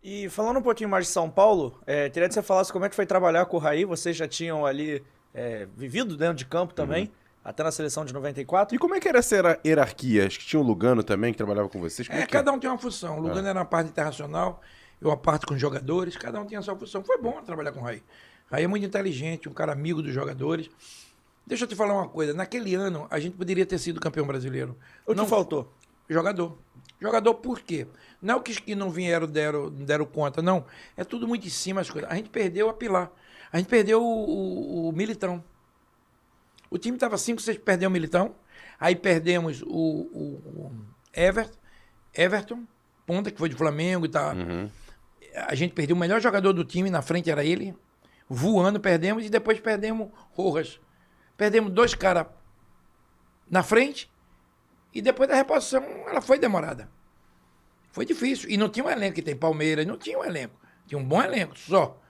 E falando um pouquinho mais de São Paulo, queria que você falasse como é que foi trabalhar com o Raí. Vocês já tinham ali vivido dentro de campo também, até na seleção de 94. E como é que era essa hierarquia? Acho que tinha o Lugano também, que trabalhava com vocês. Como é que Cada um tem uma função. O Lugano era na parte internacional, eu a parte com os jogadores, cada um tinha a sua função. Foi bom trabalhar com o Raí. Raí é muito inteligente, um cara amigo dos jogadores. Deixa eu te falar uma coisa, naquele ano a gente poderia ter sido campeão brasileiro. O que faltou? Jogador. Jogador por quê? Não é o que não vieram, deram conta, não. É tudo muito em cima as coisas. A gente perdeu a Pilar. A gente perdeu o Militão. O time estava 5-6, perdeu o Militão. Aí perdemos o Everton, ponta, que foi de Flamengo e tal. A gente perdeu o melhor jogador do time, na frente era ele. Voando, perdemos. E depois perdemos Rojas. Perdemos 2 caras na frente. E depois da reposição, ela foi demorada. Foi difícil. E não tinha um elenco que tem Palmeiras, não tinha um elenco. Tinha um bom elenco, só.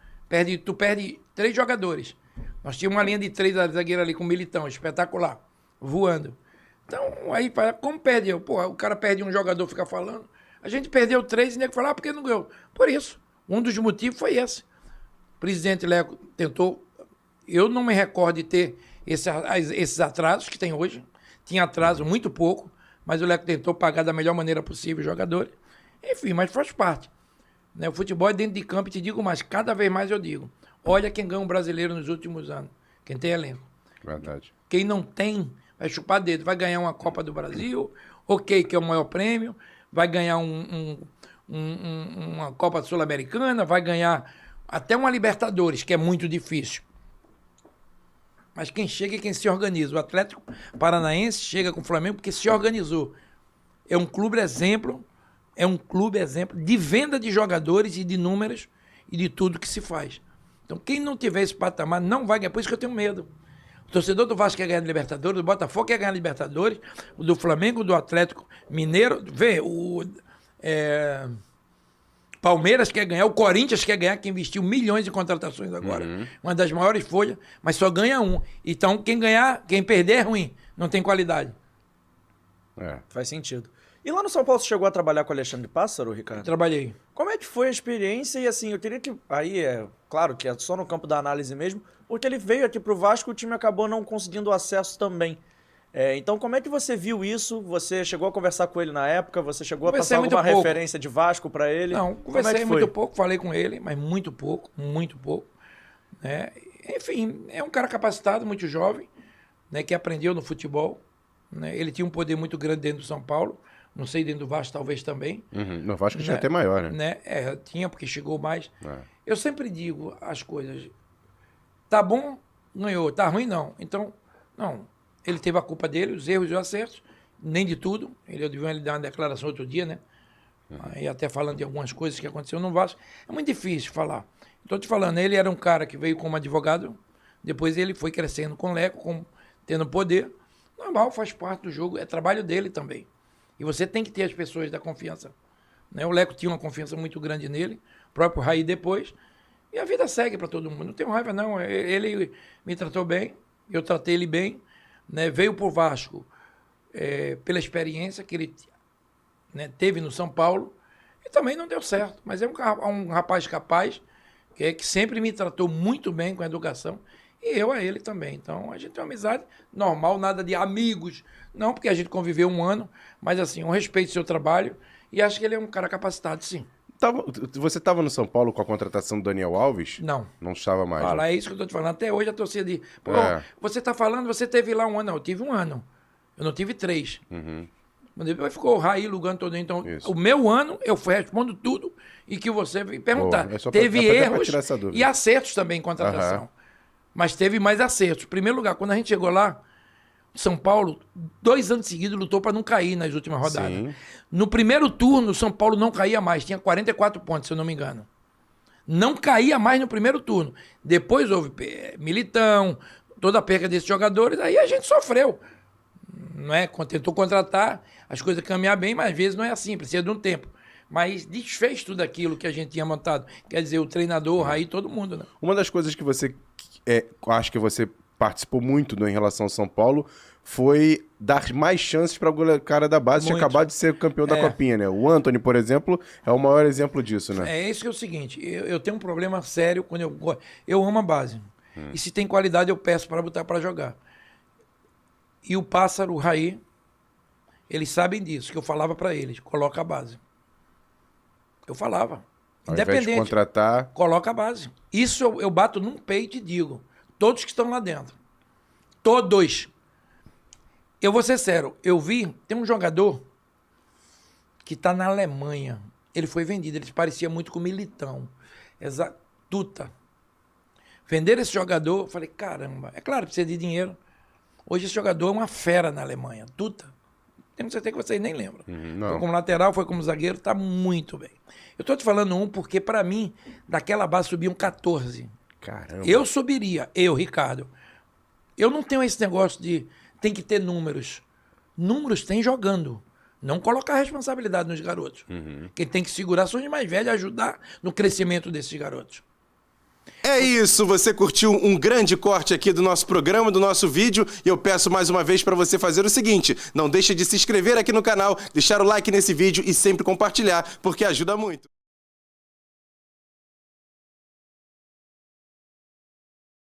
Tu perde 3 jogadores. Nós tínhamos uma linha de 3 zagueiros ali com o Militão, espetacular, voando. Então, aí, como perdeu? Pô, o cara perde um jogador, fica falando. A gente perdeu 3 e nego fala, por que não ganhou? Por isso. Um dos motivos foi esse. O presidente Leco tentou. Eu não me recordo de ter esses atrasos que tem hoje. Tinha atraso muito pouco, mas o Leco tentou pagar da melhor maneira possível os jogadores. Enfim, mas faz parte. Né? O futebol é dentro de campo, e te digo mais, cada vez mais eu digo, olha quem ganha um brasileiro nos últimos anos, quem tem elenco. Verdade. Quem não tem, vai chupar dedo, vai ganhar uma Copa do Brasil, ok, que é o maior prêmio, vai ganhar uma Copa Sul-Americana, vai ganhar até uma Libertadores, que é muito difícil. Mas quem chega é quem se organiza. O Atlético Paranaense chega com o Flamengo porque se organizou. É um clube exemplo de venda de jogadores e de números e de tudo que se faz. Então, quem não tiver esse patamar não vai ganhar. Por isso que eu tenho medo. O torcedor do Vasco quer ganhar a Libertadores, do Botafogo quer ganhar a Libertadores, o do Flamengo, do Atlético Mineiro, Palmeiras quer ganhar, o Corinthians quer ganhar, que investiu milhões em contratações agora. Uma das maiores folhas, mas só ganha um. Então, quem perder é ruim, não tem qualidade. Faz sentido. E lá no São Paulo você chegou a trabalhar com o Alexandre Pássaro, Ricardo? Trabalhei. Como é que foi a experiência? E assim, eu queria que... Aí claro que é só no campo da análise mesmo, porque ele veio aqui pro Vasco e o time acabou não conseguindo acesso também. Então, como é que você viu isso? Você chegou a conversar com ele na época? Você chegou a passar alguma referência de Vasco para ele? Não, conversei muito pouco, falei com ele, mas muito pouco, muito pouco. Né? Enfim, é um cara capacitado, muito jovem, né, que aprendeu no futebol. Né? Ele tinha um poder muito grande dentro do São Paulo, não sei, dentro do Vasco talvez também. No Vasco tinha até maior, né? Tinha, porque chegou mais. Eu sempre digo as coisas, tá bom, ganhou, tá ruim, não. Então, não. Ele teve a culpa dele, os erros e os acertos, nem de tudo. Ele dar uma declaração outro dia, né? Aí até falando de algumas coisas que aconteceu no Vasco. É muito difícil falar. Estou te falando, ele era um cara que veio como advogado, depois ele foi crescendo com o Leco, tendo poder. Normal, faz parte do jogo, é trabalho dele também. E você tem que ter as pessoas da confiança. Né? O Leco tinha uma confiança muito grande nele, o próprio Raí depois. E a vida segue para todo mundo. Não tenho raiva, não. Ele me tratou bem, eu tratei ele bem. Né, veio para o Vasco pela experiência que ele, né, teve no São Paulo e também não deu certo, mas é um rapaz capaz que sempre me tratou muito bem com a educação e eu a ele também. Então a gente tem uma amizade normal, nada de amigos, não, porque a gente conviveu um ano, mas assim, um respeito ao seu trabalho e acho que ele é um cara capacitado, sim. Você estava no São Paulo com a contratação do Daniel Alves? Não. Não estava mais. Fala, é isso que eu estou te falando. Até hoje a torcida diz, pô, você está falando, você teve lá um ano. Não, eu tive um ano. Eu não tive 3. Depois ficou o Raí, Lugano todo. Então, o meu ano, eu respondo tudo e que você veio perguntar. Teve erros e acertos também em contratação. Mas teve mais acertos. Em primeiro lugar, quando a gente chegou lá, São Paulo, 2 anos seguidos, lutou para não cair nas últimas rodadas. Sim. No primeiro turno, o São Paulo não caía mais, tinha 44 pontos, se eu não me engano. Não caía mais no primeiro turno. Depois houve Militão, toda a perca desses jogadores, aí a gente sofreu. Não é? Tentou contratar, as coisas caminhar bem, mas às vezes não é assim, precisa de um tempo. Mas desfez tudo aquilo que a gente tinha montado. Quer dizer, o treinador, o Raí, todo mundo. Né? Uma das coisas que você acho que você participou muito em relação ao São Paulo, foi dar mais chances para o cara da base, tinha acabado de ser campeão da Copinha, né? O Antony, por exemplo, é o maior exemplo disso, né? É isso que é o seguinte, eu tenho um problema sério quando eu amo a base. E se tem qualidade, eu peço para botar para jogar. E o Pássaro, o Raí, eles sabem disso, que eu falava para eles, coloca a base. Eu falava. Ao invés de Independente. contratar... Coloca a base. Isso eu bato num peito e digo. Todos que estão lá dentro. Todos. Eu vou ser sério. Eu vi, tem um jogador que está na Alemanha. Ele foi vendido. Ele parecia muito com o Militão. Tuta. Venderam esse jogador. Eu falei, caramba. É claro, precisa de dinheiro. Hoje esse jogador é uma fera na Alemanha. Tuta. Tenho certeza que vocês nem lembram. Não. Foi como lateral, foi como zagueiro. Tá muito bem. Eu tô te falando um porque, para mim, daquela base subiam 14. Caramba. Eu subiria, Ricardo. Eu não tenho esse negócio de tem que ter números. Números tem jogando. Não colocar a responsabilidade nos garotos. Quem tem que segurar são os mais velhos e ajudar no crescimento desses garotos. É isso, você curtiu um grande corte aqui do nosso programa, do nosso vídeo, e eu peço mais uma vez para você fazer o seguinte, não deixe de se inscrever aqui no canal, deixar o like nesse vídeo e sempre compartilhar, porque ajuda muito.